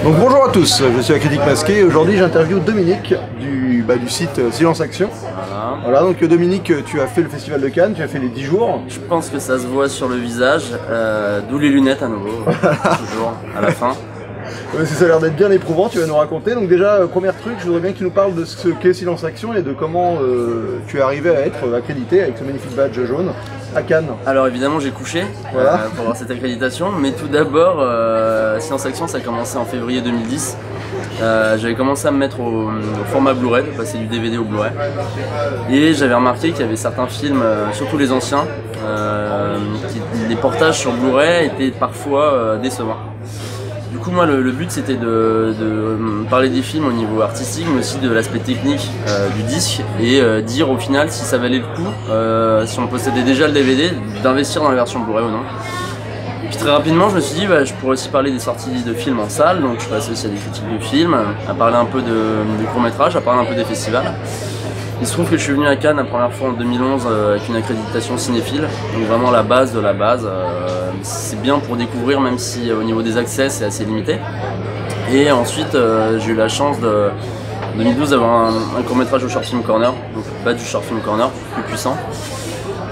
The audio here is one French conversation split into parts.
Donc bonjour à tous, je suis la Critique Masquée et aujourd'hui j'interviewe Dominique du site Silence Action. Voilà, donc Dominique, tu as fait le Festival de Cannes, tu as fait les 10 jours. Je pense que ça se voit sur le visage, d'où les lunettes à nouveau, toujours à la fin. Ça a l'air d'être bien éprouvant, tu vas nous raconter. Donc déjà, premier truc, je voudrais bien que tu nous parles de ce qu'est Silence Action et de comment tu es arrivé à être accrédité avec ce magnifique badge jaune à Cannes. Alors évidemment j'ai couché voilà. Pour avoir cette accréditation, mais tout d'abord, Silence Action ça a commencé en février 2010. J'avais commencé à me mettre au format Blu-ray, de passer du DVD au Blu-ray. Et j'avais remarqué qu'il y avait certains films, surtout les anciens, les portages sur Blu-ray étaient parfois décevants. Du coup moi le but c'était de parler des films au niveau artistique mais aussi de l'aspect technique du disque et dire au final si ça valait le coup, si on possédait déjà le DVD, d'investir dans la version Blu-ray ou non. Et puis très rapidement je me suis dit je pourrais aussi parler des sorties de films en salle, donc je suis passé aussi à des critiques de films, à parler un peu de courts-métrages, à parler un peu des festivals. Il se trouve que je suis venu à Cannes la première fois en 2011 avec une accréditation cinéphile, donc vraiment la base de la base. C'est bien pour découvrir même si au niveau des accès c'est assez limité. Et ensuite j'ai eu la chance de 2012 d'avoir un court-métrage au Short Film Corner, donc badge du Short Film Corner, plus puissant.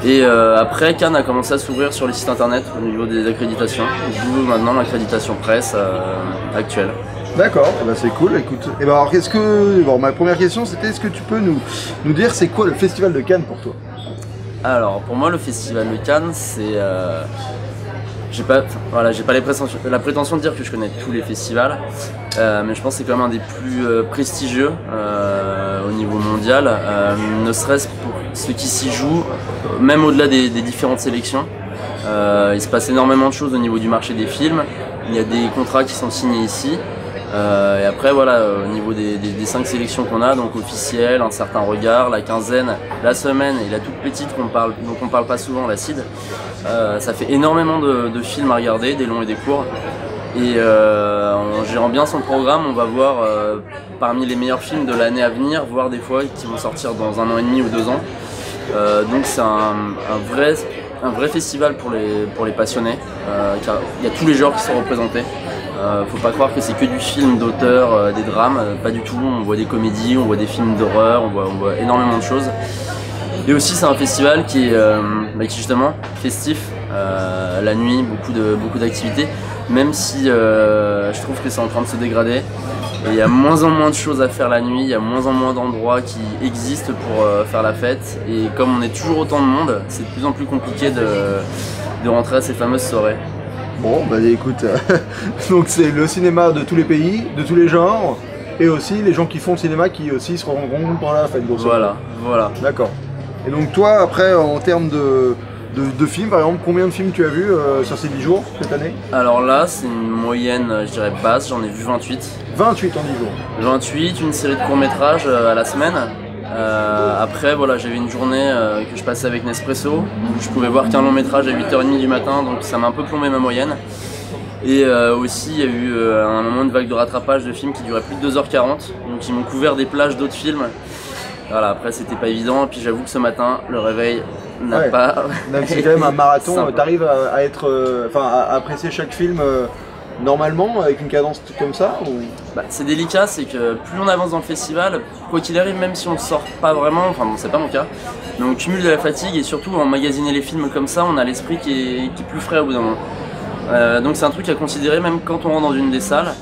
Et après Cannes a commencé à s'ouvrir sur les sites internet au niveau des accréditations, d'où maintenant l'accréditation presse actuelle. D'accord, c'est cool. Écoute, alors ma première question c'était est-ce que tu peux nous dire c'est quoi le Festival de Cannes pour toi? Alors pour moi le Festival de Cannes c'est j'ai pas la prétention de dire que je connais tous les festivals, mais je pense que c'est quand même un des plus prestigieux au niveau mondial, ne serait-ce pour ce qui s'y joue, même au-delà des différentes sélections. Il se passe énormément de choses au niveau du marché des films, il y a des contrats qui sont signés ici. Et après voilà, au niveau des 5 sélections qu'on a, donc officielles, Un certain regard, La quinzaine, La semaine et la toute petite dont on parle pas souvent, La CID, ça fait énormément de films à regarder, des longs et des courts. Et en gérant bien son programme, on va voir parmi les meilleurs films de l'année à venir, voire des fois qui vont sortir dans 1 an et demi ou 2 ans. Donc c'est un vrai festival pour les passionnés, car il y a tous les genres qui sont représentés. Faut pas croire que c'est que du film d'auteur, des drames, pas du tout. On voit des comédies, on voit des films d'horreur, on voit énormément de choses. Et aussi c'est un festival qui est justement festif, la nuit, beaucoup d'activités, même si je trouve que c'est en train de se dégrader. Et il y a moins en moins de choses à faire la nuit, il y a moins en moins d'endroits qui existent pour faire la fête. Et comme on est toujours autant de monde, c'est de plus en plus compliqué de rentrer à ces fameuses soirées. Bon, écoute, donc c'est le cinéma de tous les pays, de tous les genres, et aussi les gens qui font le cinéma qui aussi se rencontrent pendant la fête. Voilà. D'accord. Et donc toi, après, en termes de films, par exemple, combien de films tu as vu sur ces 10 jours cette année? Alors là, c'est une moyenne, je dirais basse, j'en ai vu 28. 28 en 10 jours. 28, une série de courts-métrages à la semaine. Après voilà, j'avais une journée que je passais avec Nespresso où je pouvais voir qu'un long métrage à 8h30 du matin, donc ça m'a un peu plombé ma moyenne. Et aussi il y a eu un moment de vague de rattrapage de films qui durait plus de 2h40, donc ils m'ont couvert des plages d'autres films. Voilà, après c'était pas évident, et puis j'avoue que ce matin le réveil n'a pas... C'est quand même un marathon, t'arrives à apprécier chaque film normalement, avec une cadence comme ça ou... C'est délicat, c'est que plus on avance dans le festival, quoi qu'il arrive, même si on ne sort pas vraiment, enfin bon c'est pas mon cas, mais on cumule de la fatigue et surtout emmagasiner les films comme ça, on a l'esprit qui est plus frais au bout d'un moment. Donc c'est un truc à considérer même quand on rentre dans une des salles.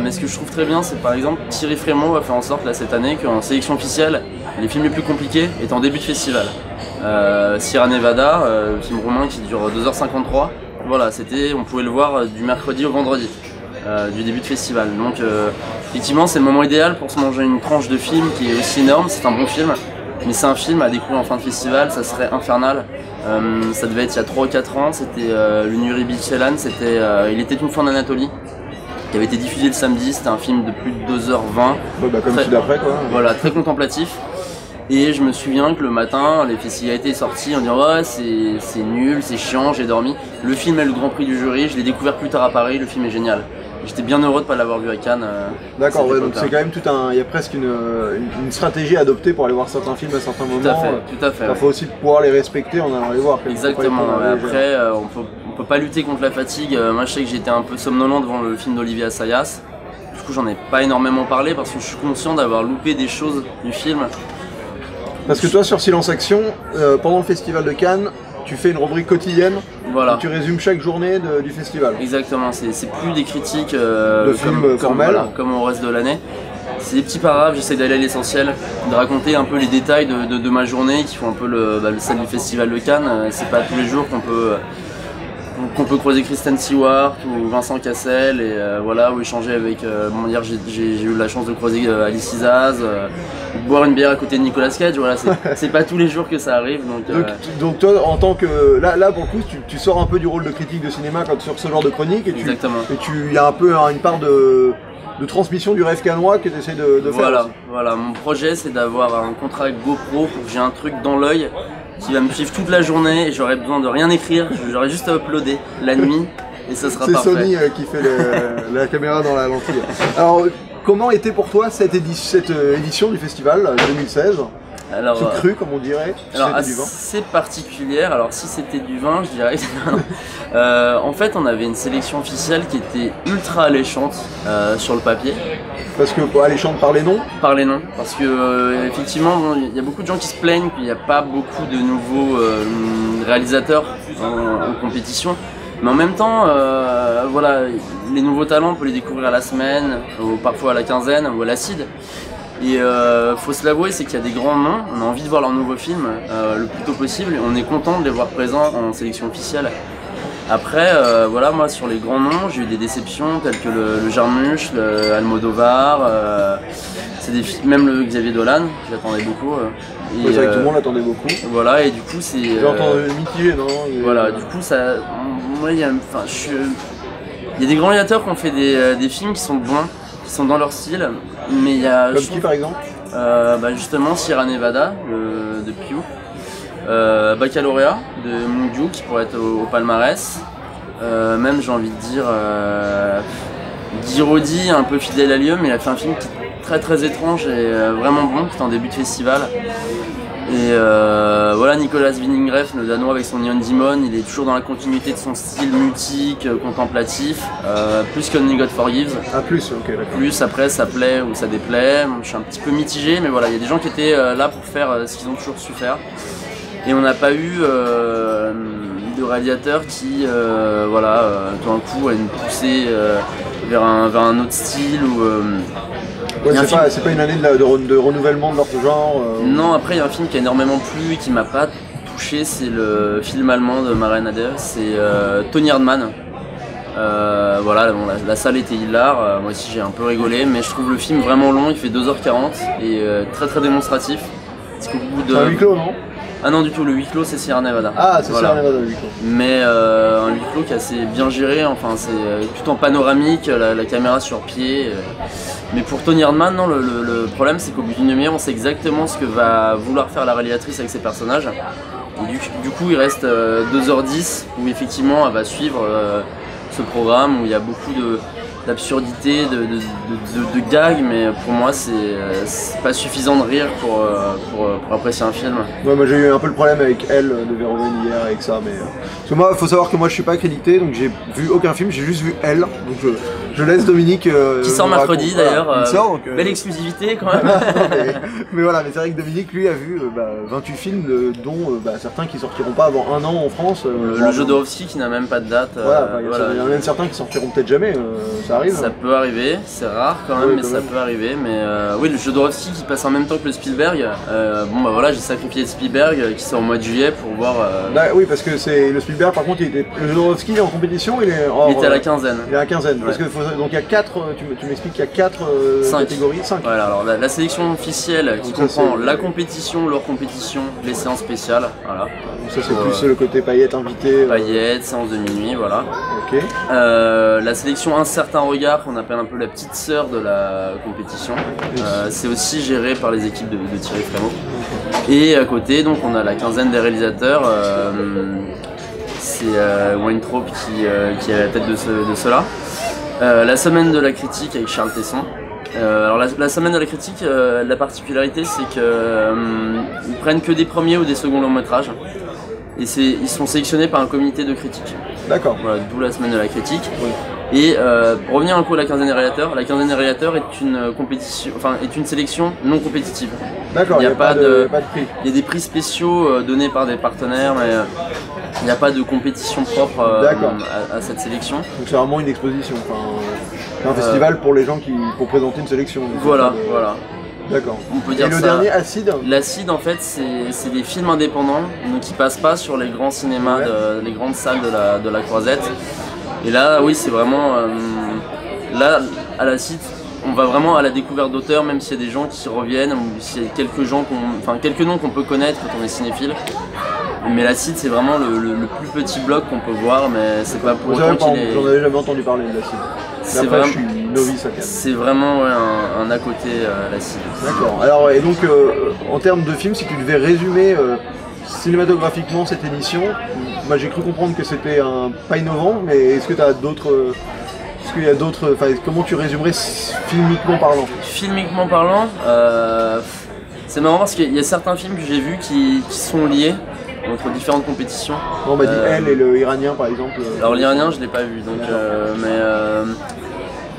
Mais ce que je trouve très bien, c'est par exemple Thierry Frémaux a fait en sorte là cette année qu'en sélection officielle, les films les plus compliqués étaient en début de festival. Sierra Nevada, film roumain qui dure 2h53. Voilà, on pouvait le voir du mercredi au vendredi, du début de festival. Donc effectivement c'est le moment idéal pour se manger une tranche de film qui est aussi énorme, c'est un bon film. Mais c'est un film à découvrir en fin de festival, ça serait infernal. Ça devait être il y a 3 ou 4 ans, c'était le Nuri Bilge Ceylan, c'était Il était une fois en Anatolie, qui avait été diffusé le samedi, c'était un film de plus de 2h20. Comme celui d'après quoi. Voilà, très contemplatif. Et je me souviens que le matin, les festivals étaient sortis en disant ouais c'est nul, c'est chiant, j'ai dormi. Le film est le grand prix du jury, je l'ai découvert plus tard à Paris, le film est génial. J'étais bien heureux de ne pas l'avoir vu à Cannes. D'accord, donc c'est quand même il y a presque une stratégie à adopter pour aller voir certains films à certains moments. Tout à fait. Il faut aussi pouvoir les respecter en allant les voir. Exactement, après on peut pas lutter contre la fatigue. Moi je sais que j'étais un peu somnolent devant le film d'Olivier Assayas. coup j'en ai pas énormément parlé parce que je suis conscient d'avoir loupé des choses du film. Parce que toi sur Silence Action, pendant le festival de Cannes, tu fais une rubrique quotidienne, voilà. Où tu résumes chaque journée du festival. Exactement, c'est plus des critiques de films formels, voilà, comme au reste de l'année. C'est des petits paragraphes, j'essaie d'aller à l'essentiel, de raconter un peu les détails de ma journée qui font un peu le sel du festival de Cannes. C'est pas tous les jours qu'on peut croiser Kristen Stewart ou Vincent Cassel et voilà, ou échanger avec. Hier j'ai eu la chance de croiser Alice Isaz, boire une bière à côté de Nicolas Cage. Voilà, c'est pas tous les jours que ça arrive. Donc toi, en tant que là pour le coup, tu sors un peu du rôle de critique de cinéma quand sur ce genre de chronique et il y a un peu une part de transmission du rêve cannois que tu essaies de faire. Voilà, mon projet c'est d'avoir un contrat avec GoPro pour que j'ai un truc dans l'œil qui va me suivre toute la journée et j'aurai besoin de rien écrire, j'aurai juste à uploader la nuit et ça sera parfait. C'est Sony qui fait la caméra dans la lentille. Alors comment était pour toi cette édition du festival 2016 ? Alors, c'est cru comme on dirait. Alors assez particulière. Alors si c'était du vin, je dirais. En fait, on avait une sélection officielle qui était ultra alléchante sur le papier. Parce que alléchante par les noms. Par les noms. Parce que effectivement, il y a beaucoup de gens qui se plaignent qu'il n'y a pas beaucoup de nouveaux réalisateurs en compétition. Mais en même temps, voilà, les nouveaux talents, on peut les découvrir à la semaine, ou parfois à la quinzaine, ou à l'acide. Et faut se l'avouer, c'est qu'il y a des grands noms, on a envie de voir leurs nouveaux films le plus tôt possible et on est content de les voir présents en sélection officielle. Après, voilà, moi sur les grands noms, j'ai eu des déceptions telles que le Jarmusch, le Almodovar, même le Xavier Dolan, j'attendais beaucoup. C'est vrai que tout le monde l'attendait beaucoup. Voilà, et du coup c'est... J'ai entendu mitigé, non? Voilà, du coup ça... Moi, il y a des grands réalisateurs qui ont fait des films qui sont bons, qui sont dans leur style, mais il y a... Comme qui par exemple? Justement Sierra Nevada de Pew, Baccalauréat de Mung Yu qui pourrait être au palmarès, même j'ai envie de dire Guy Roddy, un peu fidèle à lieu, mais il a fait un film qui est très très étrange et vraiment bon, qui est en début de festival. Et voilà, Nicolas Winding Refn, le Danois avec son Neon Demon, il est toujours dans la continuité de son style mutique, contemplatif, plus que Only God Forgives. Ah plus, ok, d'accord. Plus, après ça plaît ou ça déplaît, je suis un petit peu mitigé, mais voilà, il y a des gens qui étaient là pour faire ce qu'ils ont toujours su faire. Et on n'a pas eu de réalisateur qui, voilà, tout d'un coup a une poussée vers un autre style ou... Ouais, c'est pas une année de renouvellement de leur genre Non, après il y a un film qui a énormément plu et qui m'a pas touché, c'est le film allemand de Maren Ade, c'est Tony Erdmann. Voilà, bon, la salle était hilar, moi aussi j'ai un peu rigolé, mais je trouve le film vraiment long, il fait 2h40 et très très démonstratif. C'est un huis clos, non? Ah non du tout, le huis clos c'est Sierra Nevada. Ah c'est Sierra Nevada le huis clos. Mais un huis clos qui est assez bien géré, enfin c'est tout en panoramique, la caméra sur pied. Mais pour Tony Erdmann, non, le problème c'est qu'au bout d'une demi-heure on sait exactement ce que va vouloir faire la réalisatrice avec ses personnages. Et du coup il reste 2h10 où effectivement elle va suivre ce programme où il y a beaucoup d'absurdité, de gags, mais pour moi c'est pas suffisant de rire pour apprécier un film. Ouais, moi j'ai eu un peu le problème avec Elle de Verhoeven hier avec ça, mais parce que moi faut savoir que moi je suis pas accrédité, donc j'ai vu aucun film, j'ai juste vu Elle, donc je laisse Dominique qui sort mercredi d'ailleurs, belle exclusivité quand même. mais voilà, mais c'est vrai que Dominique lui a vu 28 films dont certains qui sortiront pas avant un an en France. Le Jodorowsky qui n'a même pas de date. Voilà, il y en a même certains qui sortiront peut-être jamais, ça arrive. Ça peut arriver, c'est rare quand même, mais ça peut arriver. Mais oui, le Jodorowsky qui passe en même temps que le Spielberg. Bon bah voilà, j'ai sacrifié le Spielberg qui sort au mois de juillet pour voir. Oui, parce que c'est le Spielberg. Par contre, le Jodorowsky il est en compétition, il était à la quinzaine. Il est à la quinzaine. Ouais. Parce que donc il y a 4. Tu m'expliques qu'il y a 4 catégories, 5. Voilà, alors la sélection officielle qui comprend la compétition, leur compétition, les séances spéciales. Voilà. Donc ça c'est plus le côté paillettes invité. Paillettes, séance de minuit, voilà. Ok. La sélection Un certain regard, qu'on appelle un peu la petite sœur de la compétition, c'est aussi géré par les équipes de Thierry Frémaux. Et à côté, donc on a la quinzaine des réalisateurs. C'est Weintraub qui est à la tête de cela. La semaine de la critique avec Charles Tesson. Alors la semaine de la critique, la particularité c'est qu'ils prennent que des premiers ou des seconds longs métrages. Et ils sont sélectionnés par un comité de critique. D'accord. Voilà, d'où la semaine de la critique. Oui. Et pour revenir un peu à la quinzaine des réalisateurs, la quinzaine des réalisateurs est une compétition, enfin est une sélection non compétitive. D'accord, Il n'y a pas de prix. Il y a des prix spéciaux donnés par des partenaires, mais il n'y a pas de compétition propre à cette sélection. Donc c'est vraiment une exposition, un festival pour les gens pour présenter une sélection. Voilà. D'accord. On peut dire et le ça. dernier, Acide? L'Acide, en fait, c'est des films indépendants, donc qui passent pas sur les grands cinémas, les grandes salles de la Croisette. Et là, oui, c'est vraiment... là, à l'Acide, on va vraiment à la découverte d'auteurs, même s'il y a des gens qui reviennent, ou s'il y a quelques noms qu'on peut connaître quand on est cinéphile. Mais l'Acide, c'est vraiment le plus petit bloc qu'on peut voir, mais c'est pas pour autant qu'il est... J'en avais jamais entendu parler de l'Acide. Je suis novice à Cannes. C'est vraiment un à côté l'Acide. D'accord. Alors, et donc, en termes de films, si tu devais résumer cinématographiquement cette édition, moi j'ai cru comprendre que c'était pas innovant, mais est-ce que tu as d'autres... Est-ce qu'il y a d'autres... Enfin, comment tu résumerais filmiquement parlant? Filmiquement parlant, c'est marrant parce qu'il y a certains films que j'ai vus qui sont liés entre différentes compétitions. On m'a dit Elle et le Iranien par exemple. Alors l'Iranien je l'ai pas vu, donc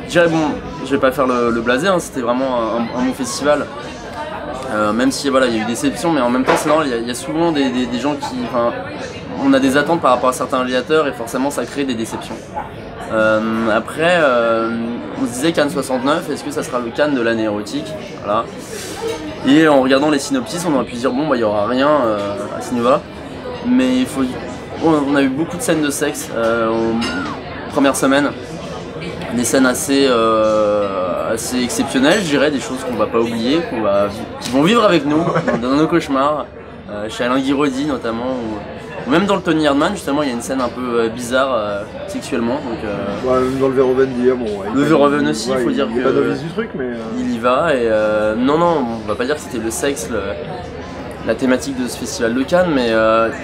je dirais bon, je vais pas faire le blasé, hein, c'était vraiment un bon festival. Même si voilà, il y a eu des déceptions, mais en même temps c'est normal, il y a souvent des gens qui... on a des attentes par rapport à certains réalisateurs et forcément ça crée des déceptions. Après, on se disait Cannes 69, est-ce que ça sera le Cannes de l'année érotique? Voilà. Et en regardant les synopsis, on aurait pu se dire bon bah il n'y aura rien à ce niveau-là. Mais on a eu beaucoup de scènes de sexe en première semaine. Des scènes assez exceptionnelles, je dirais, des choses qu'on va pas oublier, qui vont vivre avec nous dans nos cauchemars. Chez Alain Guiraudy notamment, ou même dans le Tony Erdmann, justement, il y a une scène un peu bizarre sexuellement. Donc, même dans le Verhoeven d'hier, bon. Le Verhoeven aussi, il faut dire que. Il est pas novice du truc, mais. Il y va, et non, on va pas dire que c'était le sexe, la thématique de ce festival de Cannes, mais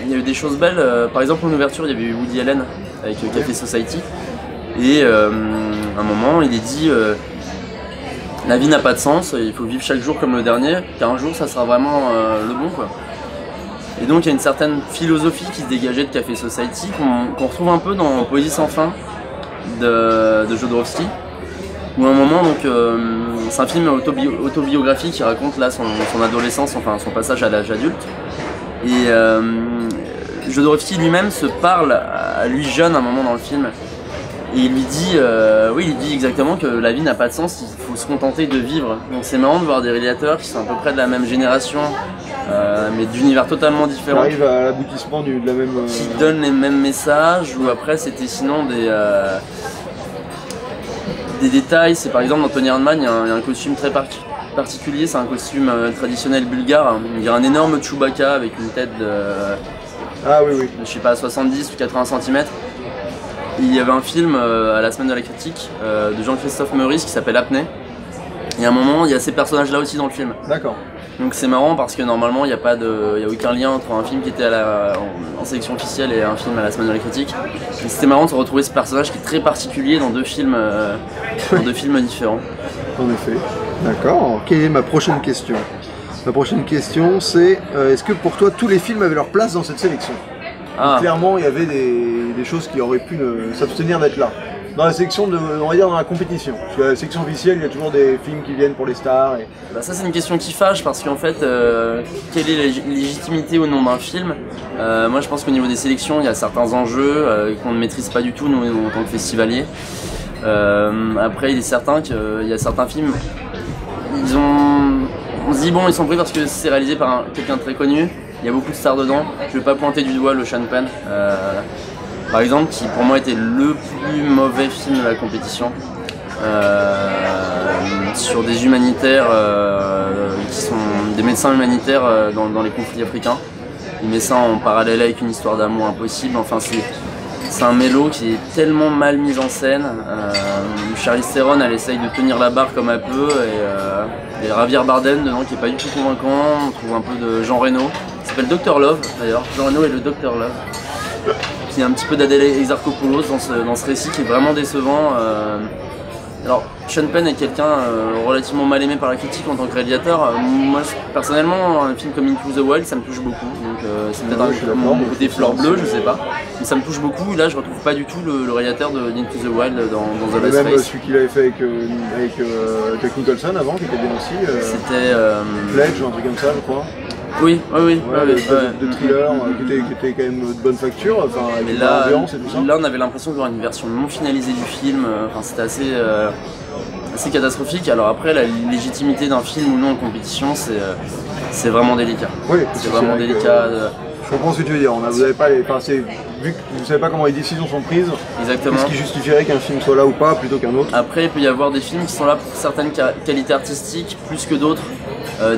il y a eu des choses belles. Par exemple, en ouverture, il y avait eu Woody Allen avec Café Society, et à un moment, il est dit la vie n'a pas de sens, il faut vivre chaque jour comme le dernier, car un jour, ça sera vraiment le bon, quoi. Et donc il y a une certaine philosophie qui se dégageait de Café Society qu'on retrouve un peu dans Poésie sans fin de Jodorowsky, où à un moment, donc c'est un film autobiographique qui raconte là son adolescence, enfin son passage à l'âge adulte. Et Jodorowsky lui-même se parle à lui jeune à un moment dans le film. Et il lui dit, il dit exactement que la vie n'a pas de sens, il faut se contenter de vivre. Donc c'est marrant de voir des réalisateurs qui sont à peu près de la même génération, mais d'univers totalement différents. Qui arrivent à l'aboutissement de la même... Qui donnent les mêmes messages, ou après c'était sinon des détails. C'est par exemple dans Tony Erdmann, il y a un costume très particulier, c'est un costume traditionnel bulgare. Il y a un énorme Chewbacca avec une tête de... je sais pas, 70 ou 80 cm. Il y avait un film à la semaine de la critique de Jean-Christophe Meurice qui s'appelle Apnée. Et à un moment, il y a ces personnages-là aussi dans le film. D'accord. Donc c'est marrant parce que normalement, il n'y a aucun lien entre un film qui était en sélection officielle et un film à la semaine de la critique. Et c'était marrant de se retrouver ce personnage qui est très particulier dans deux films différents. En effet. D'accord. Quelle est ma prochaine question? Ma prochaine question, c'est est-ce que pour toi, tous les films avaient leur place dans cette sélection? Clairement, il y avait des choses qui auraient pu s'abstenir d'être là. Dans la section on va dire dans la compétition. Parce que la section officielle, il y a toujours des films qui viennent pour les stars. Et... ça c'est une question qui fâche parce qu'en fait, quelle est la légitimité ou non d'un film? Moi je pense qu'au niveau des sélections, il y a certains enjeux qu'on ne maîtrise pas du tout nous en tant que festivaliers. Après il est certain qu'il y a certains films, on se dit bon ils sont pris parce que c'est réalisé par quelqu'un de très connu. Il y a beaucoup de stars dedans. Je vais pas pointer du doigt le Sean Penn, par exemple, qui pour moi était le plus mauvais film de la compétition, sur des humanitaires qui sont des médecins humanitaires dans les conflits africains. Il met ça en parallèle avec une histoire d'amour impossible. Enfin, c'est un mélo qui est tellement mal mis en scène. Charlize Theron, elle essaye de tenir la barre comme elle peut, et Javier Bardem dedans qui est pas du tout convaincant. On trouve un peu de Jean Reno. Il s'appelle Dr Love d'ailleurs. Jean Reno est le Dr Love. Qui est un petit peu d'Adèle Exarchopoulos dans ce récit qui est vraiment décevant. Alors, Sean Penn est quelqu'un relativement mal aimé par la critique en tant que réalisateur. Moi, personnellement, un film comme Into the Wild, ça me touche beaucoup. Donc, c'est peut-être mon côté fleur bleue, je sais pas. Mais ça me touche beaucoup. Et là, je retrouve pas du tout le réalisateur de Into the Wild dans The Last Race. Même celui qu'il avait fait avec Jack Nicholson avant, qui était bien aussi. C'était. Pledge ou un truc comme ça, je crois. Oui. De thriller qui était quand même de bonne facture, enfin, avec l'ambiance et tout ça. Là, on avait l'impression de voir une version non finalisée du film, c'était assez catastrophique. Alors après, la légitimité d'un film ou non en compétition, c'est vraiment délicat. Oui, c'est vraiment délicat. Je comprends ce que tu veux dire. Vous avez pas vu que vous ne savez pas comment les décisions sont prises. Exactement. Qu'est-ce qui justifierait qu'un film soit là ou pas plutôt qu'un autre? Après, il peut y avoir des films qui sont là pour certaines qualités artistiques plus que d'autres.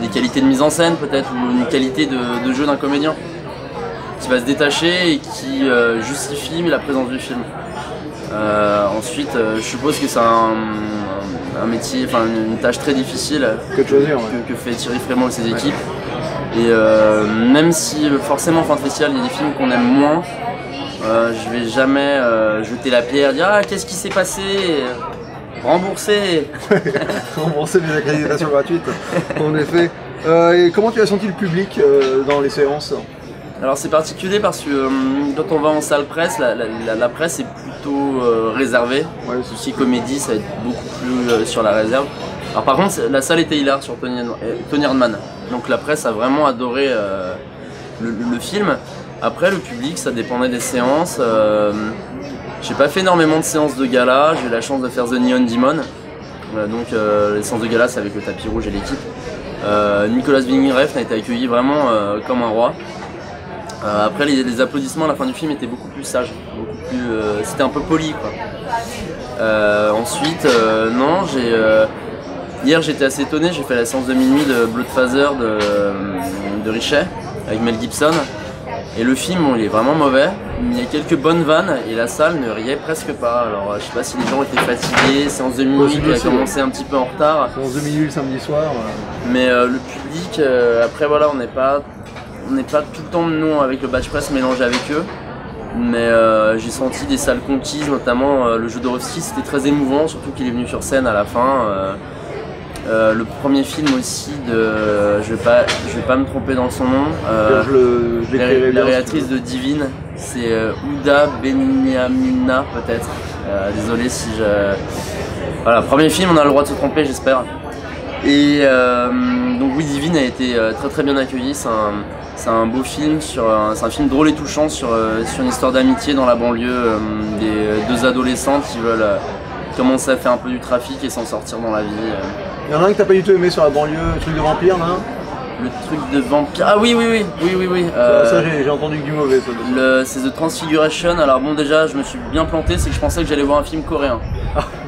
Des qualités de mise en scène peut-être, ou une qualité de jeu d'un comédien qui va se détacher et qui justifie la présence du film. Ensuite, je suppose que c'est un métier, enfin une tâche très difficile que fait Thierry Frémaux et ses équipes. Et même si forcément en fin de festival il y a des films qu'on aime moins, je vais jamais jeter la pierre, dire ah qu'est-ce qui s'est passé, rembourser. Rembourser les accréditations gratuites, en effet. Et comment tu as senti le public dans les séances? Alors c'est particulier parce que quand on va en salle presse, la presse est plutôt réservée. Ouais, tout ce qui est comédie, ça va être beaucoup plus sur la réserve. Alors par contre, la salle était hilar sur Tony Erdmann. Donc la presse a vraiment adoré le film. Après le public, ça dépendait des séances. J'ai pas fait énormément de séances de gala, j'ai eu la chance de faire The Neon Demon. Donc les séances de gala c'est avec le tapis rouge et l'équipe. Nicolas Winding Refn a été accueilli vraiment comme un roi. Après les applaudissements à la fin du film étaient beaucoup plus sages, c'était un peu poli quoi. Ensuite, non, hier j'étais assez étonné, j'ai fait la séance de minuit de Bloodfather de Richet avec Mel Gibson. Et le film, bon, il est vraiment mauvais, il y a quelques bonnes vannes et la salle ne riait presque pas. Alors je sais pas si les gens étaient fatigués, séance de minuit qui a commencé un petit peu en retard. Séance de minuit le samedi soir. Mais le public, après voilà, on n'est pas tout le temps nous avec le batch press mélangé avec eux. Mais j'ai senti des salles conquises, notamment le jeu d'Orowski, c'était très émouvant, surtout qu'il est venu sur scène à la fin. Le premier film aussi je vais pas me tromper dans son nom. La réalisatrice de Divine, c'est Ouda Benyamina peut-être. Désolé si je. Voilà, premier film, on a le droit de se tromper, j'espère. Et donc oui, Divine a été très très bien accueilli. C'est un beau film, c'est un film drôle et touchant sur une histoire d'amitié dans la banlieue, des deux adolescentes qui veulent commencer à faire un peu du trafic et s'en sortir dans la vie. Il y en a un que t'as pas du tout aimé sur la banlieue, le truc de vampire là? Le truc de vampire. Ah oui. Ça j'ai entendu que du mauvais ça. C'est The Transfiguration. Alors bon déjà je me suis bien planté, c'est que je pensais que j'allais voir un film coréen.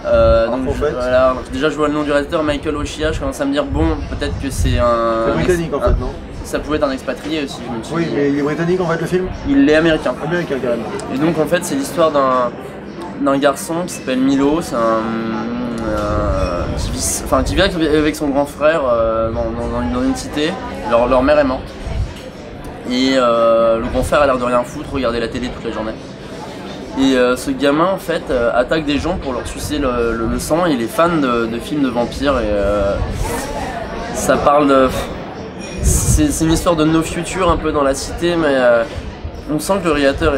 Donc voilà, déjà je vois le nom du réalisateur, Michael Oshia, je commence à me dire bon peut-être que c'est un. C'est britannique en fait, non? Ça pouvait être un expatrié aussi, je me suis dit. Mais il est britannique en fait le film? Il est américain. Américain carrément. Et donc en fait c'est l'histoire d'un garçon qui s'appelle Milo, c'est qui vit avec son grand frère dans une cité. Leur mère est morte. Et le grand frère a l'air de rien foutre, regarder la télé toute la journée. Et ce gamin en fait attaque des gens pour leur sucer le sang. Il est fan de films de vampires et ça parle de. C'est une histoire de no future un peu dans la cité, mais on sent que le réalisateur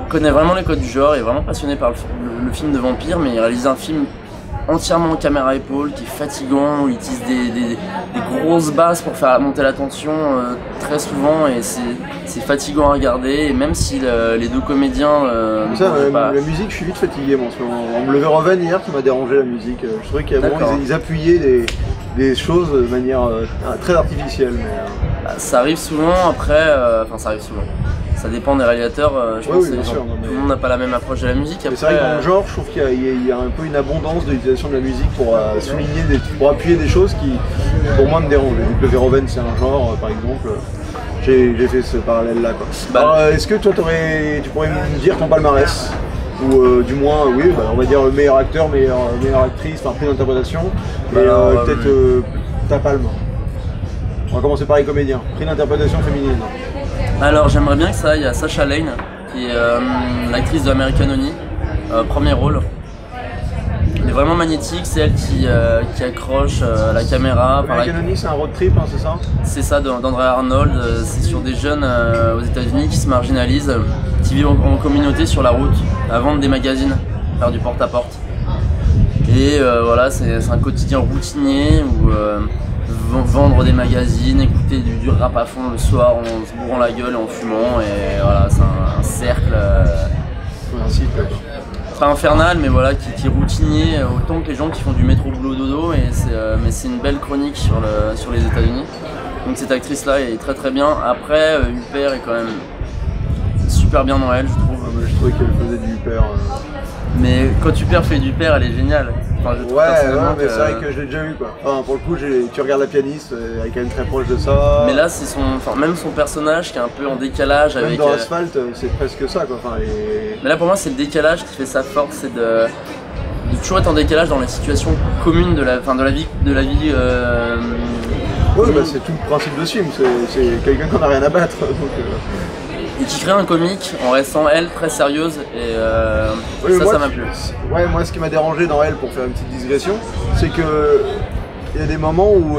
connaît vraiment les codes du genre, est vraiment passionné par le film de vampire, mais il réalise un film entièrement en caméra à épaule, qui est fatigant, où il utilise des grosses basses pour faire monter la tension très souvent, et c'est fatigant à regarder, et même si les deux comédiens... la musique, je suis vite fatigué moi, en ce moment. On me levait Reven hier, ça m'a dérangé la musique. Je trouvais qu'à un moment, ils appuyaient des choses de manière très artificielle. Mais, ça arrive souvent, après, ça arrive souvent. Ça dépend des réalisateurs, je pense que tout le monde n'a pas la même approche de la musique. C'est vrai que dans le genre, je trouve qu'il y a un peu une abondance de l'utilisation de la musique pour souligner, pour appuyer des choses qui, pour moi, me dérangent. Vu que le Verhoeven, c'est un genre, par exemple, j'ai fait ce parallèle-là. Alors, est-ce que toi, tu pourrais me dire ton palmarès? Ou du moins, oui, on va dire meilleur acteur, meilleure actrice, enfin prix d'interprétation, et peut-être ta palme. On va commencer par les comédiens. Prix d'interprétation féminine. Alors j'aimerais bien que ça aille à Sacha Lane, qui est l'actrice de American Honey, premier rôle. Elle est vraiment magnétique, c'est elle qui accroche la caméra. American Honey, c'est un road trip, hein, c'est ça? C'est ça, d'André Arnold. C'est sur des jeunes aux États-Unis qui se marginalisent, qui vivent en communauté sur la route, à vendre des magazines, faire du porte-à-porte. Et voilà, c'est un quotidien routinier où vendre des magazines, écouter du rap à fond le soir en se bourrant la gueule et en fumant, et voilà, c'est un cercle. Un cycle, quoi. Pas infernal, mais voilà, qui est routinier autant que les gens qui font du métro boulot dodo, mais c'est une belle chronique sur les États-Unis. Donc cette actrice là est très très bien. Après, Huppert est quand même super bien dans elle, je trouve. Je trouvais qu'elle faisait du Huppert. Mais quand Huppert fait du Huppert, elle est géniale. Enfin, je trouve mais c'est vrai que je l'ai déjà vu, quoi. Enfin, pour le coup, tu regardes La Pianiste, elle est quand même très proche de ça. Mais là, c'est même son personnage qui est un peu en décalage même avec. Dans Asphalt, c'est presque ça, quoi. Enfin, Mais là, pour moi, c'est le décalage qui fait sa force, c'est de toujours être en décalage dans les situations communes de la vie. Oui, bah, c'est tout le principe de ce film. C'est quelqu'un qui n'a rien à battre. Donc, et qui crée un comique en restant elle très sérieuse et ça m'a plu. Ouais, moi ce qui m'a dérangé dans elle, pour faire une petite digression, c'est que il y a des moments où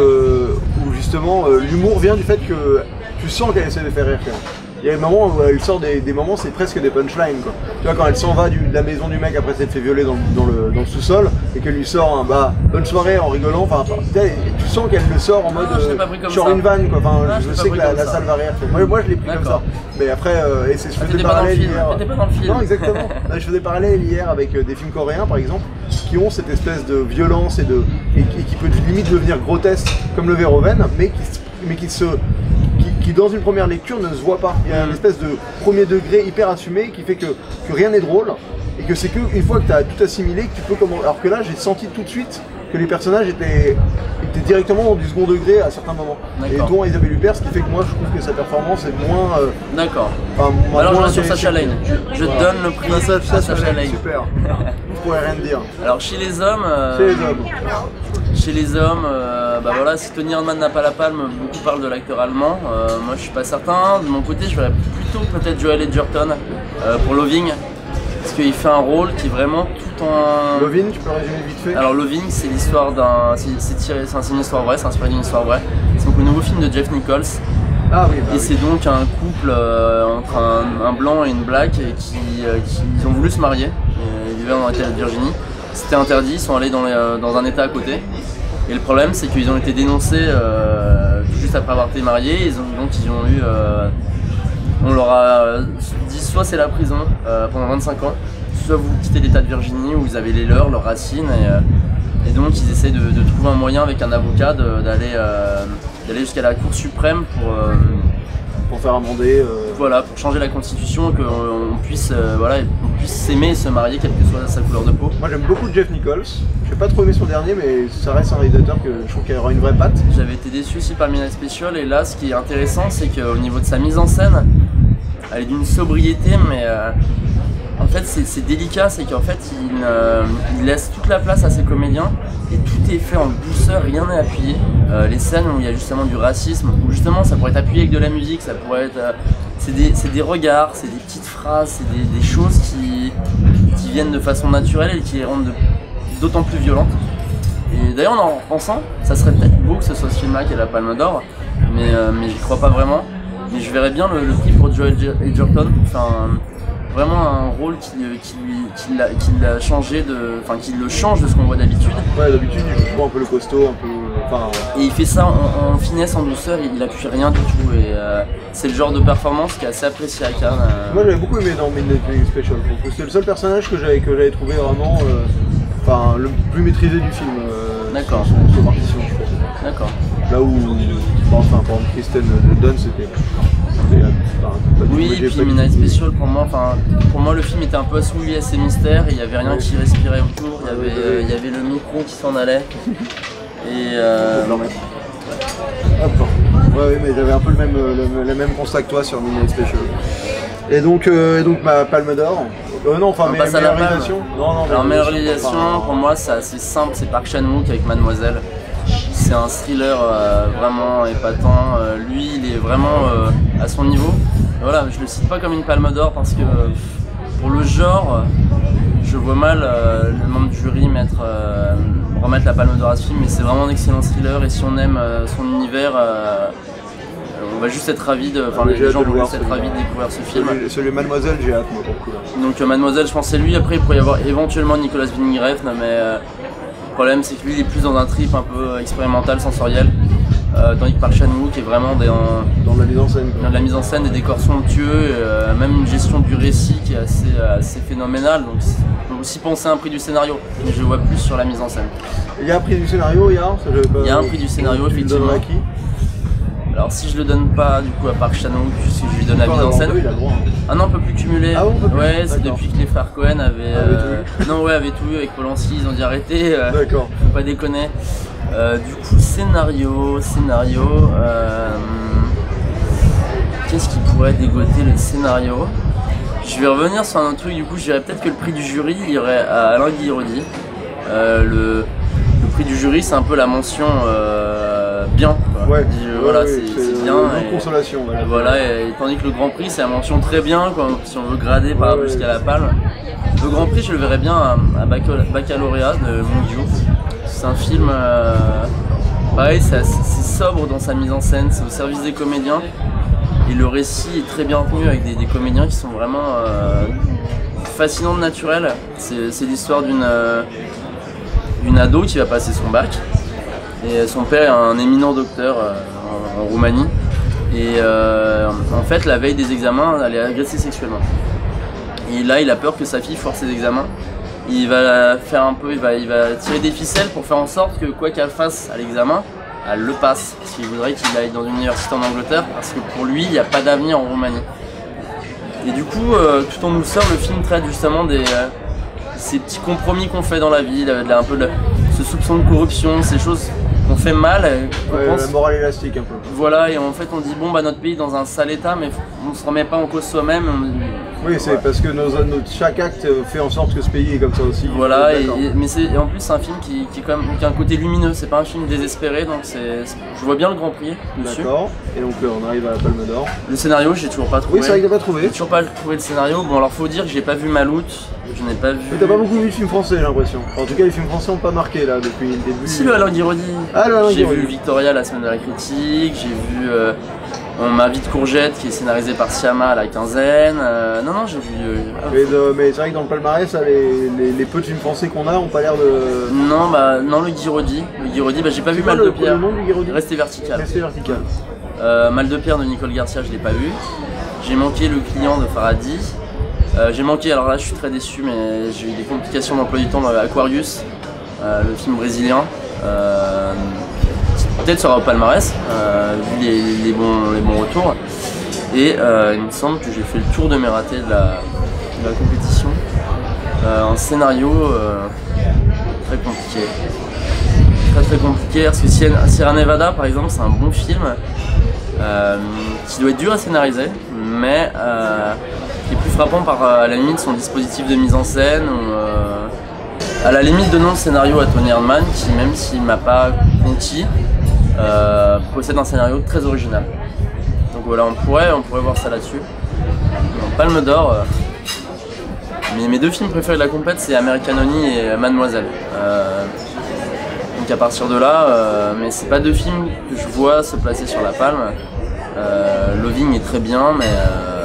justement l'humour vient du fait que tu sens qu'elle essaie de faire rire quand même. Il y a des moments où elle sort des moments, c'est presque des punchlines, quoi. Tu vois, quand elle s'en va de la maison du mec après s'être fait violer dans le sous-sol et qu'elle lui sort un bonne soirée en rigolant, enfin tu sens qu'elle le sort en mode genre une vanne, quoi. Enfin, je sais que la salle va rire. Moi je l'ai pris comme ça. Mais après, et je faisais parallèle hier. T'étais pas dans le film. Non, exactement. Je faisais parallèle hier avec des films coréens par exemple, qui ont cette espèce de violence et qui peut limite devenir grotesque comme le Verhoeven, mais qui dans une première lecture ne se voit pas. Il y a une espèce de premier degré hyper assumé qui fait que rien n'est drôle et que c'est qu'une fois que tu as tout assimilé que tu peux commencer. Alors que là, j'ai senti tout de suite que les personnages étaient directement dans du second degré à certains moments. Et dont Isabelle Huppert, ce qui fait que moi je trouve que sa performance est moins. D'accord. Alors je reste sur Sacha Lane. Je donne le prix à Sacha Lane. Super. Je pourrais rien dire. Alors chez les hommes. Bah voilà, si Tony Erdmann n'a pas la palme, beaucoup parlent de l'acteur allemand. Moi je suis pas certain. De mon côté, je verrais plutôt peut-être Joel Edgerton pour Loving. Parce qu'il fait un rôle qui est vraiment tout en... Loving, tu peux résumer vite fait? Alors Loving, c'est l'histoire c'est une histoire vraie, c'est inspiré d'une histoire vraie. C'est donc le nouveau film de Jeff Nichols. Ah oui, et c'est donc un couple entre un blanc et une black qui ont voulu se marier. Ils vivaient dans l'État de Virginie. C'était interdit, ils sont allés dans un état à côté. Et le problème, c'est qu'ils ont été dénoncés juste après avoir été mariés. On leur a dit soit c'est la prison pendant 25 ans, soit vous quittez l'État de Virginie où vous avez leurs racines. Et donc ils essayent de trouver un moyen avec un avocat d'aller jusqu'à la Cour suprême pour faire amender. Voilà, pour changer la constitution, qu'on puisse s'aimer et se marier quelle que soit sa couleur de peau. Moi j'aime beaucoup Jeff Nichols. J'ai pas trop aimé son dernier, mais ça reste un réalisateur que je trouve qu'il aura une vraie patte. J'avais été déçu aussi par Midnight Special, et là ce qui est intéressant, c'est qu'au niveau de sa mise en scène, elle est d'une sobriété, mais en fait c'est délicat, c'est qu'en fait il laisse toute la place à ses comédiens et tout est fait en douceur, rien n'est appuyé. Les scènes où il y a justement du racisme, où justement ça pourrait être appuyé avec de la musique, ça pourrait être... c'est des regards, c'est des petites phrases, c'est des choses qui viennent de façon naturelle et qui les rendent d'autant plus violentes. Et d'ailleurs en repensant, ça serait peut-être beau que ce soit ce film-là qui ait la Palme d'Or, mais j'y crois pas vraiment. Mais je verrais bien le prix pour Joel Edgerton pour faire vraiment un rôle qui l'a changé qui le change de ce qu'on voit d'habitude. Ouais, d'habitude il joue un peu le costaud, un peu... Et il fait ça en finesse, en douceur, il appuie rien du tout. Et c'est le genre de performance qui est assez apprécié à Cannes. Moi j'avais beaucoup aimé dans Midnight Special, c'était le seul personnage que j'avais trouvé vraiment le plus maîtrisé du film. D'accord. Son partition, je trouve. D'accord. Là où, par exemple, Kristen Dunst, c'était oui, et puis Midnight Special, pour moi le film était un peu assouvi à ses mystères, il n'y avait rien qui respirait autour, il y avait le micro qui s'en allait. Et ouais, mais j'avais un peu le même constat que toi sur Midnight Special. Et donc ma Palme d'Or. Meilleure réalisation. Alors meilleure réalisation, pour moi c'est assez simple, c'est Park Chan-wook avec Mademoiselle. C'est un thriller vraiment épatant. Lui, il est vraiment à son niveau. Et voilà, je le cite pas comme une Palme d'Or parce que pour le genre, je je vois mal le membre du jury remettre la palme d'or à ce film, mais c'est vraiment un excellent thriller et si on aime son univers, on va juste être ravis les gens vont juste être ravis de découvrir ce film. Celui de Mademoiselle, j'ai hâte moi pour le coup. Donc Mademoiselle, je pense que c'est lui. Après il pourrait y avoir éventuellement Nicolas Winding Refn, mais le problème c'est que lui il est plus dans un trip un peu expérimental, sensoriel. Tandis que Park Chan-wook est vraiment dans la mise en scène. Dans la mise en scène, des décors somptueux, même une gestion du récit qui est assez phénoménale. Donc on peut aussi penser à un prix du scénario, mais je vois plus sur la mise en scène. Il y a un prix du scénario, il y a un prix du scénario, effectivement. À qui? Alors si je le donne pas du coup à Park Chan-wook, puisque je lui donne la mise en scène. Il a le droit. Ah non, on peut plus cumuler. Ah bon, on peut plus. Ouais, c'est depuis que les frères Cohen avaient avaient tout eu avec Polanski, ils ont dit arrêtez. D'accord. Faut pas déconner. Du coup, scénario. Qu'est-ce qui pourrait dégoter le scénario? Je vais revenir sur un autre truc, du coup, je dirais peut-être que le prix du jury irait à Alain Guillerodi. Le prix du jury, c'est un peu la mention bien. Ouais, voilà, c'est bien. Une consolation. Voilà, et tandis que le Grand Prix, c'est la mention très bien, quoi, si on veut grader par jusqu'à la palme. Le Grand Prix, je le verrais bien à Baccalauréat de Bong Joon. C'est un film, pareil, c'est sobre dans sa mise en scène, c'est au service des comédiens. Et le récit est très bien tenu avec des comédiens qui sont vraiment fascinants, naturels. C'est l'histoire d'une ado qui va passer son bac. Et son père est un éminent docteur en Roumanie. Et en fait, la veille des examens, elle est agressée sexuellement. Et là, il a peur que sa fille force ses examens. Il va tirer des ficelles pour faire en sorte que quoi qu'elle fasse à l'examen, elle le passe. Parce qu'il voudrait qu'il aille dans une université en Angleterre, parce que pour lui, il n'y a pas d'avenir en Roumanie. Et du coup, tout en douceur, le film traite justement ces petits compromis qu'on fait dans la vie, un peu ce soupçon de corruption, ces choses qu'on fait mal. La morale élastique un peu. Voilà, et en fait on dit bon bah notre pays est dans un sale état, mais on ne se remet pas en cause soi-même. Oui, c'est parce que chaque acte fait en sorte que ce pays est comme ça aussi. Voilà, mais en plus c'est un film qui a un côté lumineux, c'est pas un film désespéré, donc je vois bien le Grand Prix dessus. D'accord, et donc on arrive à la Palme d'Or. Le scénario, j'ai toujours pas trouvé. Oui, c'est vrai que t'as pas trouvé. J'ai toujours pas trouvé le scénario. Bon, alors faut dire que j'ai pas vu Maloute, je n'ai pas vu. Mais t'as pas beaucoup vu de films français, j'ai l'impression. En tout cas, les films français ont pas marqué là depuis le début. Si, le Alain Guiraudy. J'ai vu Victoria, la semaine de la critique, j'ai vu Ma vie de courgette qui est scénarisée par Siama à la quinzaine. Non, j'ai vu. Mais c'est vrai que dans le palmarès, là, les peu de films français qu'on a ont pas l'air de. Non, le Guiraudy. J'ai pas vu Mal de Pierre. Rester vertical. Mal de Pierre de Nicole Garcia, je l'ai pas vu. J'ai manqué Le client de Farhadi. J'ai manqué, alors là je suis très déçu, mais j'ai eu des complications d'emploi du temps dans Aquarius, le film brésilien. Peut-être sera au palmarès, vu les bons retours. Et il me semble que j'ai fait le tour de mes ratés de la compétition. Un scénario très compliqué. Très compliqué, parce que Sierra Nevada par exemple c'est un bon film qui doit être dur à scénariser, mais qui est plus frappant par à la limite son dispositif de mise en scène, ou à la limite donnant le scénario à Tony Erdmann qui, même s'il m'a pas conquis, possède un scénario très original. Donc voilà, on pourrait voir ça là-dessus. Palme d'Or, mes deux films préférés de la compète c'est American Honey et Mademoiselle. Donc à partir de là, mais c'est pas deux films que je vois se placer sur la palme. Loving est très bien, mais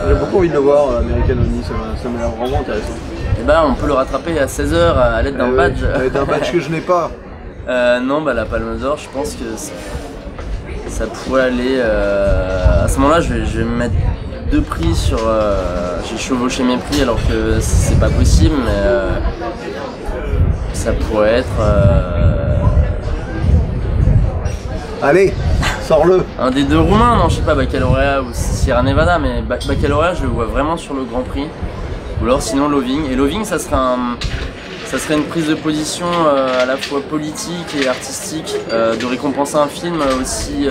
j'ai beaucoup envie de le voir, American Honey, ça m'a l'air vraiment intéressant. Et on peut le rattraper à 16h à l'aide d'un badge. Avec un badge que je n'ai pas. Non, la Palme d'Or, je pense que ça pourrait aller. À ce moment-là, je vais me mettre deux prix sur. J'ai chevauché mes prix alors que c'est pas possible, mais ça pourrait être. Allez, sors-le. Un des deux roumains, non, je sais pas, Baccalauréat ou Sierra Nevada, mais Baccalauréat, je le vois vraiment sur le Grand Prix. Ou alors sinon Loving. Et Loving, ça serait une prise de position à la fois politique et artistique, de récompenser un film aussi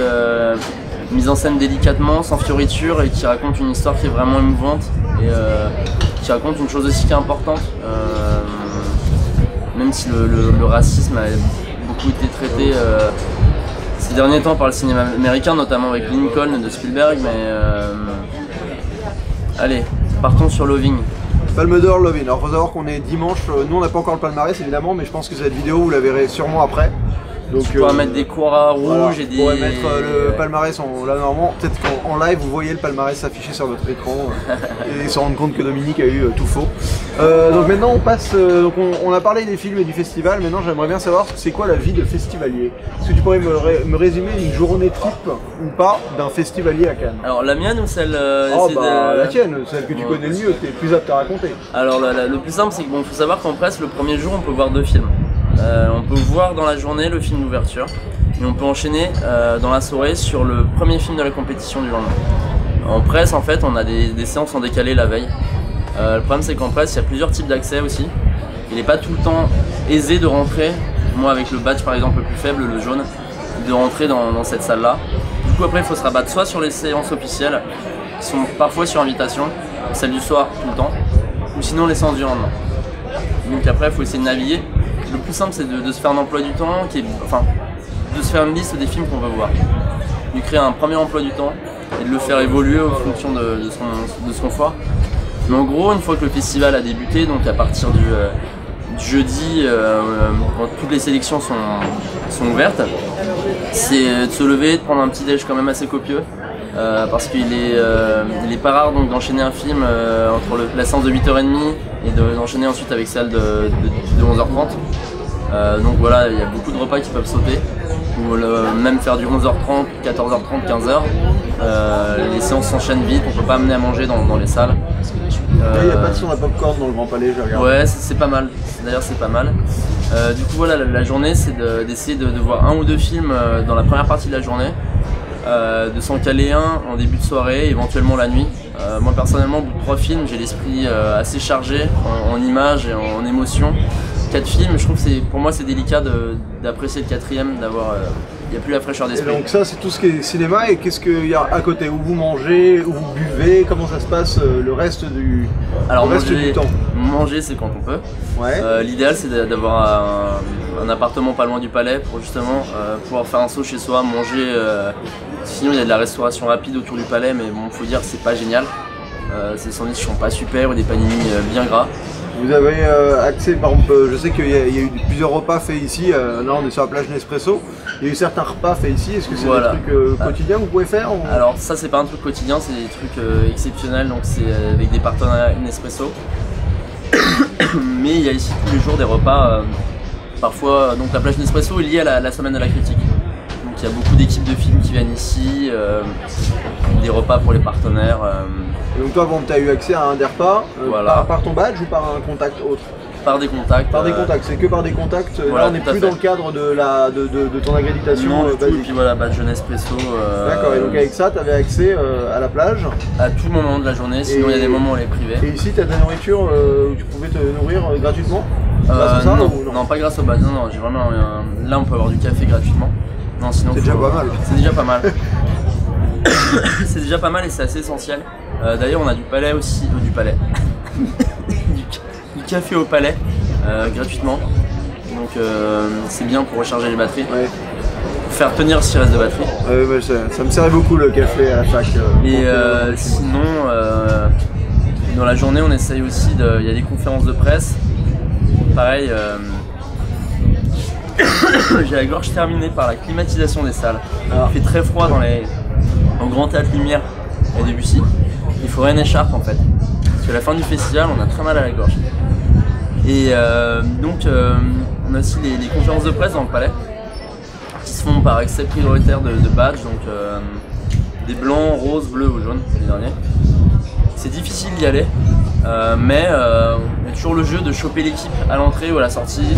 mis en scène délicatement, sans fioriture, et qui raconte une histoire qui est vraiment émouvante, et qui raconte une chose aussi qui est importante. Même si le racisme a beaucoup été traité ces derniers temps par le cinéma américain, notamment avec Lincoln de Spielberg, mais allez, partons sur Loving. Palme d'Or, Love In. Alors, faut savoir qu'on est dimanche. Nous, on n'a pas encore le palmarès, évidemment, mais je pense que cette vidéo, vous la verrez sûrement après. Donc, tu pourras mettre des croix rouges voilà, et des... On pourrait mettre le palmarès là normalement. Peut-être qu'en live vous voyez le palmarès s'afficher sur votre écran et se rendre compte que Dominique a eu tout faux. Donc maintenant on passe. Donc on a parlé des films et du festival. Maintenant j'aimerais bien savoir c'est quoi la vie de festivalier. Est-ce que tu pourrais me résumer une journée type ou pas d'un festivalier à Cannes? Alors la mienne ou celle la tienne, celle que tu connais le mieux, que tu es plus apte à raconter. Alors le plus simple c'est qu'il faut savoir qu'en presse le premier jour on peut voir 2 films. On peut voir dans la journée le film d'ouverture et on peut enchaîner dans la soirée sur le premier film de la compétition du lendemain. En presse en fait on a des séances en décalé la veille. Le problème c'est qu'en presse il y a plusieurs types d'accès aussi. Il n'est pas tout le temps aisé de rentrer, moi avec le badge par exemple le plus faible, le jaune, de rentrer dans cette salle là. Du coup après il faut se rabattre soit sur les séances officielles qui sont parfois sur invitation, celle du soir tout le temps, ou sinon les séances du lendemain. Donc après il faut essayer de naviguer. Le plus simple c'est de se faire un emploi du temps, de se faire une liste des films qu'on veut voir. De créer un premier emploi du temps et de le faire évoluer en fonction de ce qu'on voit. Mais en gros, une fois que le festival a débuté, donc à partir du jeudi, quand toutes les sélections sont ouvertes, c'est de se lever, de prendre un petit déj quand même assez copieux. Parce qu'il est pas rare d'enchaîner un film entre la séance de 8h30 et d'enchaîner ensuite avec celle de 11h30. Donc voilà, il y a beaucoup de repas qui peuvent sauter, ou même faire du 11h30, 14h30, 15h. Les séances s'enchaînent vite, on peut pas amener à manger dans les salles. Il n'y a pas de son à popcorn dans le Grand Palais, j'ai regardé. Ouais, c'est pas mal, d'ailleurs c'est pas mal. Du coup voilà, la journée c'est d'essayer de voir 1 ou 2 films dans la première partie de la journée. De s'en caler un en début de soirée, éventuellement la nuit. Moi personnellement, au bout de 3 films, j'ai l'esprit assez chargé en images et en émotions. 4 films, je trouve que pour moi c'est délicat d'apprécier le 4e, d'avoir... il n'y a plus la fraîcheur d'esprit. Donc ça c'est tout ce qui est cinéma, et qu'est-ce qu'il y a à côté? Où vous mangez, où vous buvez, comment ça se passe le reste du temps? Manger c'est quand on peut. Ouais. L'idéal c'est d'avoir un appartement pas loin du palais pour justement pouvoir faire un saut chez soi, manger. Sinon il y a de la restauration rapide autour du palais, mais bon, faut dire que c'est pas génial. Ces sandwichs sont pas super ou des panini bien gras. Vous avez accès, par exemple, je sais qu'il y a eu plusieurs repas faits ici, là on est sur la plage Nespresso, il y a eu certains repas faits ici, est-ce que c'est des trucs quotidiens que vous pouvez faire ou... Alors ça c'est pas un truc quotidien, c'est des trucs exceptionnels, donc c'est avec des partenaires Nespresso. Mais il y a ici tous les jours des repas, parfois, donc la plage Nespresso est liée à la semaine de la critique. Donc il y a beaucoup d'équipes de films qui viennent ici, des repas pour les partenaires. Et donc toi, tu as eu accès à un des repas voilà. par ton badge ou par un contact autre? Par des contacts. Par des contacts, c'est que par des contacts. Voilà, là on n'est plus dans le cadre de ton accréditation. Non, et puis voilà, badge Nespresso. D'accord, et donc avec ça, tu avais accès à la plage? À tout moment de la journée, sinon il y a des moments où elle est privée. Et ici, tu as de la nourriture où tu pouvais te nourrir gratuitement? Non, pas grâce au badge, non, j'ai vraiment là on peut avoir du café gratuitement. Non, sinon c'est déjà pas mal. C'est déjà pas mal. C'est déjà pas mal et c'est assez essentiel. D'ailleurs on a du palais aussi, du palais. du café au palais gratuitement. Donc c'est bien pour recharger les batteries. Ouais. Pour faire tenir s'il reste de batterie. Ça me servait beaucoup le café à la fac. Et sinon dans la journée on essaye aussi il y a des conférences de presse. Pareil. J'ai la gorge terminée par la climatisation des salles. Il fait très froid en grand théâtre lumière et Debussy. Il faudrait une écharpe en fait. Parce qu'à la fin du festival, on a très mal à la gorge. Et donc, on a aussi les conférences de presse dans le palais qui se font par accès prioritaire de badge, donc des blancs, roses, bleus ou jaunes, c'est les derniers. C'est difficile d'y aller, mais il y a toujours le jeu de choper l'équipe à l'entrée ou à la sortie.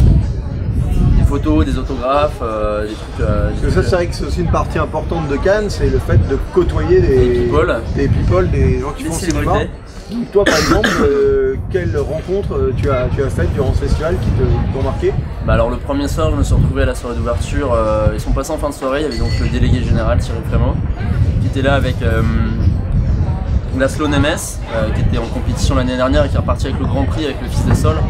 Photos, des autographes, des trucs. Parce que ça, c'est vrai que c'est aussi une partie importante de Cannes, c'est le fait de côtoyer des gens qui font cinéma. Donc toi, par exemple, quelle rencontre tu as faites durant ce festival qui t'ont marqué? Alors le premier soir, je me suis retrouvé à la soirée d'ouverture. Ils sont passés en fin de soirée. Il y avait donc le délégué général Thierry Frémaux qui était là avec Laszlo Nemes, qui était en compétition l'année dernière et qui est reparti avec le Grand Prix avec le Fils des Sols.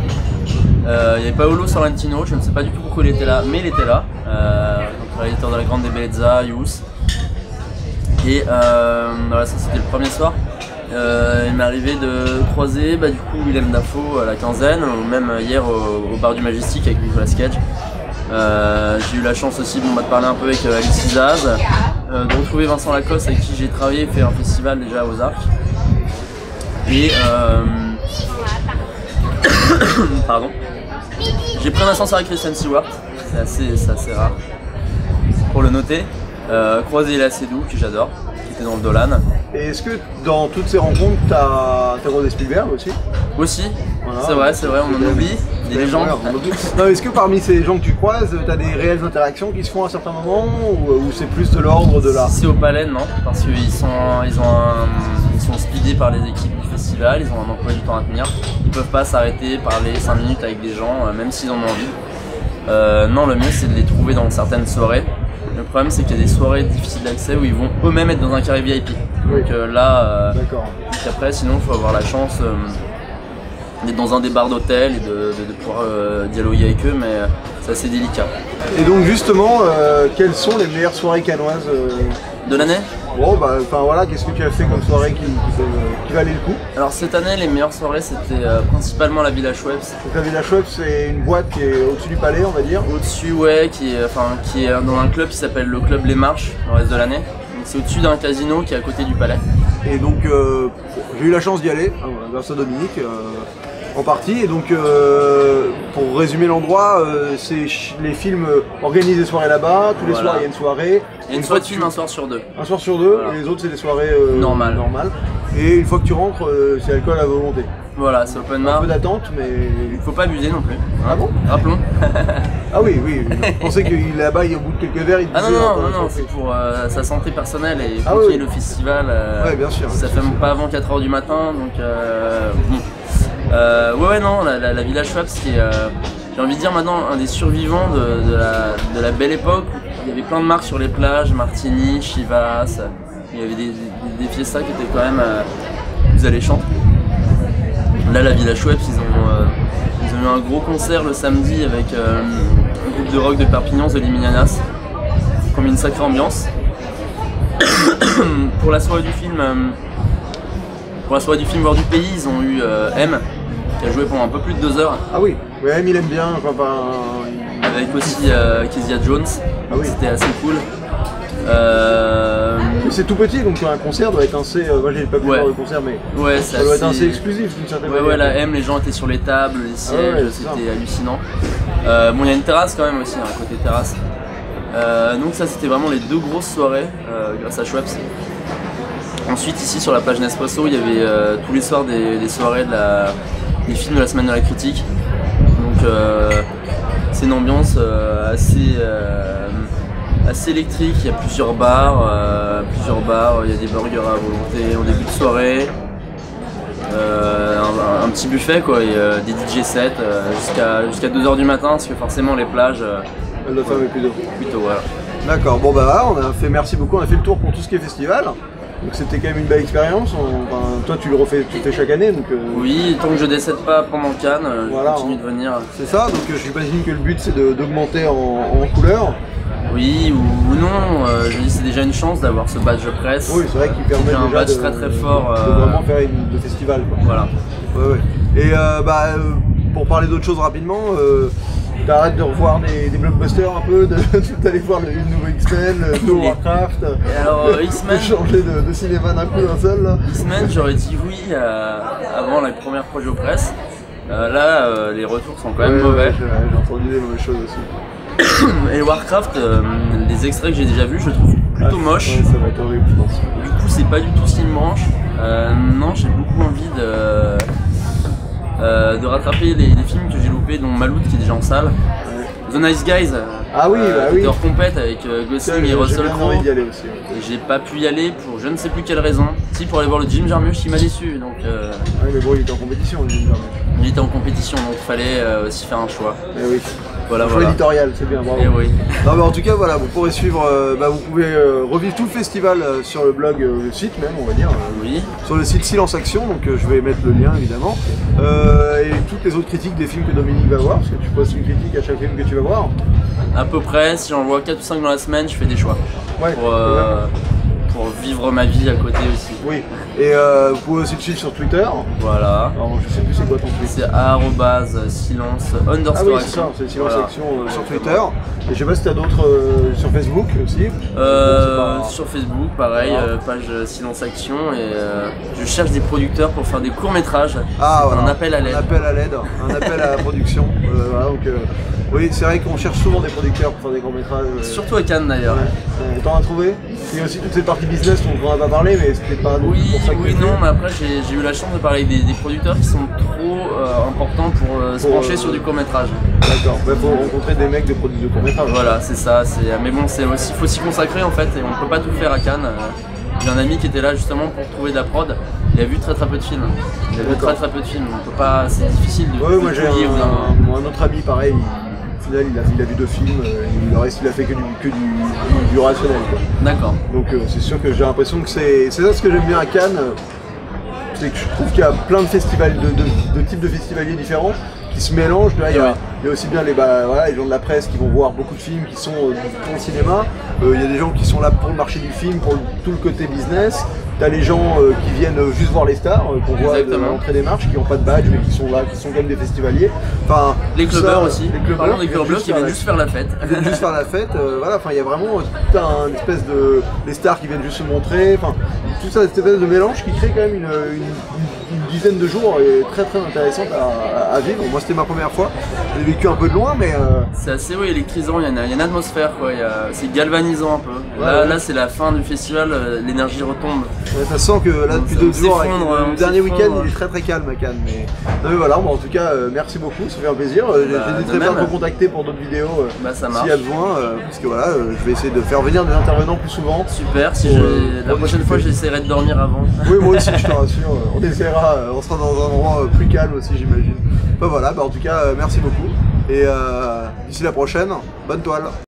Il y avait Paolo Sorrentino, je ne sais pas du tout pourquoi il était là, mais il était là, donc réalisateur de La Grande Bellezza, Youth. Et voilà, ça c'était le premier soir. Il m'est arrivé de croiser du coup Willem Dafoe à la quinzaine, ou même hier au bar du Majestic avec Nicolas Cage. J'ai eu la chance aussi de parler un peu avec Alice Isaz, de retrouver Vincent Lacoste avec qui j'ai travaillé et fait un festival déjà aux Arcs. Et pardon. J'ai pris un ascenseur avec Kristen Stewart, c'est assez rare pour le noter. Croisé Léa Seydoux, que j'adore, qui était dans le Dolan. Et est-ce que dans toutes ces rencontres, t'as croisé Spielberg aussi? Aussi, voilà. c'est vrai, on en oublie, des légendes. Est-ce que parmi ces gens que tu croises, t'as des réelles interactions qui se font à un certain moment, ou c'est plus de l'ordre de la... C'est au Palais, non, parce qu'ils sont speedés par les équipes du festival, ils ont un emploi du temps à tenir. Ils peuvent pas s'arrêter, parler 5 minutes avec des gens, même s'ils en ont envie. Non, le mieux c'est de les trouver dans certaines soirées. Le problème c'est qu'il y a des soirées difficiles d'accès où ils vont eux-mêmes être dans un carré VIP. Oui. Donc après sinon il faut avoir la chance d'être dans un des bars d'hôtel et de pouvoir dialoguer avec eux, mais c'est assez délicat. Et donc justement, quelles sont les meilleures soirées cannoises de l'année? Bon voilà, qu'est-ce que tu as fait comme soirée qui valait le coup? Alors cette année les meilleures soirées c'était principalement la Villa Schweppes. Donc la Villa Schweppes c'est une boîte qui est au-dessus du palais on va dire? Au-dessus ouais, qui est dans un club qui s'appelle le Club Les Marches le reste de l'année. C'est au-dessus d'un casino qui est à côté du palais. Et donc j'ai eu la chance d'y aller, vers Saint-Dominique en partie, et donc pour résumer l'endroit, c'est les films organisent des soirées là-bas, tous les soirs il y a une soirée. Il y a une soirée de film un soir sur deux. Un soir sur deux, voilà. Et les autres c'est des soirées normales. Et une fois que tu rentres, c'est alcool à volonté. Voilà, c'est open bar. Un peu d'attente, mais... Il faut pas abuser non plus. Ah bon? Rappelons. Ah oui, je pensais que là-bas, au bout de quelques verres, il disait... Non, c'est pour sa santé personnelle et pour qu'il y ait le festival. Ouais, bien sûr. Ça fait pas avant 4h du matin, donc bon. La Villa Schweppes, qui est, j'ai envie de dire maintenant, un des survivants de la belle époque. Il y avait plein de marques sur les plages, Martini, Chivas, il y avait des fiestas qui étaient quand même plus alléchantes. Là, la Villa Schweppes, ils ont eu un gros concert le samedi avec un groupe de rock de Perpignan, The Liminianas, qui ont mis une sacrée ambiance. Pour la soirée du film, Voir du pays, ils ont eu M, qui a joué pendant un peu plus de 2 heures. Ah oui, M il aime bien, avec aussi Kezia Jones, c'était assez cool. C'est tout petit, donc un concert doit être assez... moi j'ai pas pu voir le concert, mais ça doit être assez exclusif d'une certaine manière. Ouais, la M, les gens étaient sur les tables, les sièges, c'était hallucinant. Bon, il y a une terrasse quand même aussi, un côté terrasse. Donc ça c'était vraiment les 2 grosses soirées grâce à Schweppes. Ensuite ici sur la plage Nespresso, il y avait tous les soirs des soirées des films de la semaine de la critique. Donc c'est une ambiance assez électrique, il y a plusieurs bars, il y a des burgers à volonté en début de soirée, un petit buffet quoi, et des DJ sets jusqu'à 2h du matin, parce que forcément les plages... Elles doivent fermer plus tôt. Voilà. D'accord, bon voilà, merci beaucoup, on a fait le tour pour tout ce qui est festival. Donc c'était quand même une belle expérience, toi tu le fais chaque année donc... Oui, tant que je décède pas pendant Cannes, je continue de venir. C'est ça, donc j'imagine que le but c'est d'augmenter en couleur. Oui ou non, je dis c'est déjà une chance d'avoir ce badge presse. Oui, c'est vrai qu'il permet déjà un badge très fort de vraiment faire de festival. Quoi. Voilà. Ouais. Et pour parler d'autre chose rapidement, t'arrêtes de revoir des blockbusters un peu, d'aller voir le nouveau X-Men, le nouveau Warcraft. Et alors X-Men, de changer de cinéma d'un coup d'un seul là. X-Men, j'aurais dit oui avant la première projo presse. Là, les retours sont quand même mauvais. J'ai entendu des mauvaises choses aussi. Et Warcraft, les extraits que j'ai déjà vus, je le trouve plutôt moche. Ouais, ça va être horrible, je pense. Du coup, c'est pas du tout ce qui me branche. Non, j'ai beaucoup envie de rattraper les films que j'ai loupés, dont Maloud qui est déjà en salle. Ouais. The Nice Guys, qui était hors compète avec Gosling et Russell Crowe. Et j'ai pas pu y aller pour je ne sais plus quelle raison. Si, pour aller voir le Jim Jarmusch qui m'a déçu. Donc, oui, mais bon, il était en compétition, le Jim Jarmusch. Il était en compétition, donc il fallait aussi faire un choix. Et oui. Voilà. Éditorial, c'est bien, bravo. Et oui. Non, mais en tout cas, voilà, vous pourrez suivre, vous pouvez revivre tout le festival sur le blog, le site même, on va dire. Oui. Sur le site Silence Action, donc je vais mettre le lien évidemment. Et toutes les autres critiques des films que Dominique va voir, parce que tu postes une critique à chaque film que tu vas voir. À peu près, si j'en vois 4 ou 5 dans la semaine, je fais des choix. Ouais, pour pour vivre ma vie à côté aussi. Oui, et vous pouvez aussi le suivre sur Twitter. Voilà. Alors, je sais plus c'est quoi ton tweet. C'est @silence_action. Ah oui, c'est ça, c'est silence action sur Twitter. Et je sais pas si tu as d'autres sur Facebook aussi. Sur Facebook, pareil, page silence action. Et je cherche des producteurs pour faire des courts-métrages. Ah, voilà. Un appel à l'aide. Un appel à l'aide, un appel à la production. Voilà, donc, oui, c'est vrai qu'on cherche souvent des producteurs pour faire des courts-métrages. Surtout à Cannes d'ailleurs. Ouais. T'en as trouvé? Il y a aussi toute cette partie business dont on n'a pas parlé, mais c'était pas pour ça que Oui, non, mais après j'ai eu la chance de parler avec des producteurs qui sont trop importants pour se pencher sur du court-métrage. D'accord, il faut rencontrer des mecs de court-métrage. Voilà, c'est ça. Mais bon, il faut s'y consacrer en fait, et on peut pas tout faire à Cannes. J'ai un ami qui était là justement pour trouver de la prod. Il a vu très peu de films. Très peu de films. On peut pas. C'est difficile de. Ouais, moi j'ai un autre ami pareil. Au final, il a vu 2 films. Le reste, il a fait que du rationnel. D'accord. Donc c'est sûr que j'ai l'impression que c'est ça ce que j'aime bien à Cannes. C'est que je trouve qu'il y a plein de festivals, de types de festivaliers différents qui se mélangent. Là, il y a aussi bien les gens de la presse qui vont voir beaucoup de films qui sont pour le cinéma. Il y a des gens qui sont là pour le marché du film, pour tout le côté business. T'as les gens qui viennent juste voir les stars, qu'on voit à l'entrée des marches, qui n'ont pas de badge mais qui sont là, qui sont quand même des festivaliers. Enfin, les clubbers aussi. Les clubbers qui viennent juste faire la fête. Ils viennent juste faire la fête. Voilà, enfin il y a vraiment tout un espèce de les stars qui viennent juste se montrer. Enfin, tout ça, cette espèce de mélange qui crée quand même une dizaine de jours très intéressante à vivre. Moi c'était ma première fois. J'ai vécu un peu de loin, mais c'est assez électrisant. Il y a une atmosphère, quoi. C'est galvanisant un peu. Là c'est la fin du festival. L'énergie retombe. Ouais, ça sent que là depuis 2 jours, le dernier week-end il est très calme à Cannes. Mais voilà, en tout cas merci beaucoup, ça fait un plaisir. J'hésiterai pas à te recontacter pour d'autres vidéos s'il y a besoin, parce que voilà, je vais essayer de faire venir des intervenants plus souvent. Super, la prochaine fois j'essaierai de dormir avant. Oui, moi aussi je te rassure, on essaiera, on sera dans un endroit plus calme aussi j'imagine. Voilà, en tout cas merci beaucoup et d'ici la prochaine, bonne toile.